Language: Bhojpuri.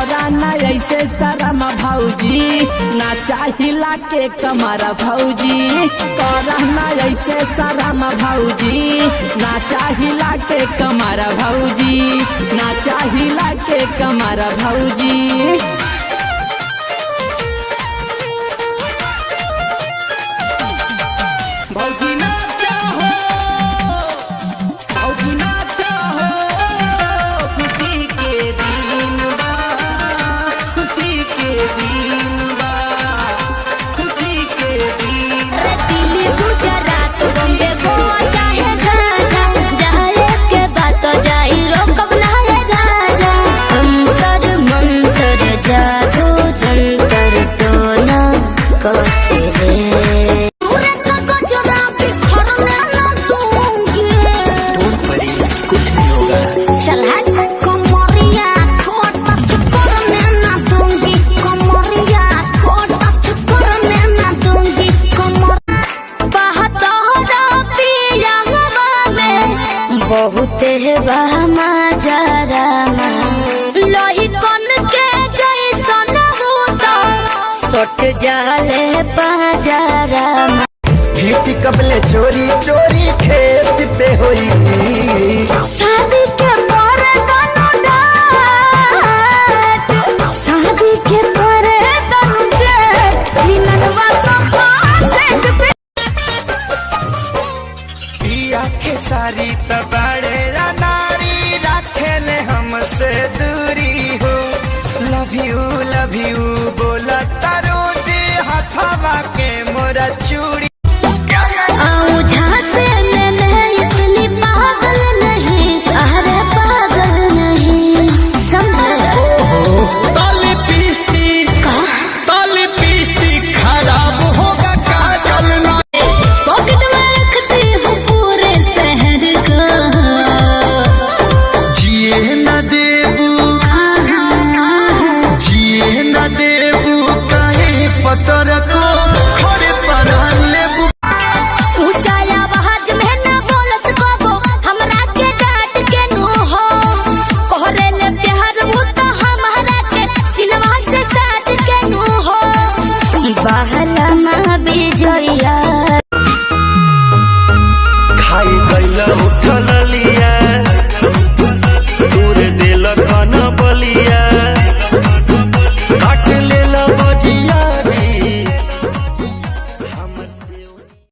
करा ना ऐसे शरम भौजी, ना चाहिला के कमरा भौजी, करा ना ऐसे शरम भौजी, ना चाहिला के कमरा भौजी, ना चाहिला के कमरा भौजी। भौजी ना चाहो, भौजी ना चाहो, खुशी के दिन बा, खुशी के दिन बा, खुशी के दिन। दिल्ली गुजरात बॉम्बे गोवा चाहे झांझा, जहाँ के बात जाई रोकब ना है राजा। अंतर मंतर जादू जंतर टोना कैसे रे बहुत बहमा जरा लोही कन के जैसन बूता सट जाले बाजारा। खेती कबले चोरी चोरी खेत पे होई, शादी के पर दोनों डाट, शादी के पर दोनों डाट, मिलनवा सोफा सेट पे पिया के सारी तबाड़े नारी रखेले हमसे दूरी हो। लव यू बोला तारो जी हथवा के मोरा चूड़ी। आऊं झांसे में मैं इतनी पागल नहीं, अरे पागल नहीं समझे। ताली पीस्ती खराब होगा काजल ना। पॉकेट में रखती हूँ पूरे शहर को, जिए न देबू कहीं पतर को खड़े पर लेबू। ऊंचा आवाज में न बोलस बाबो, हमरा के डांट के नो हो। कोहरे ले प्यार वो तो हमारा के सिनवा से साथ के नो हो। बहला माँ बिजोया खाई गइल उठल लिया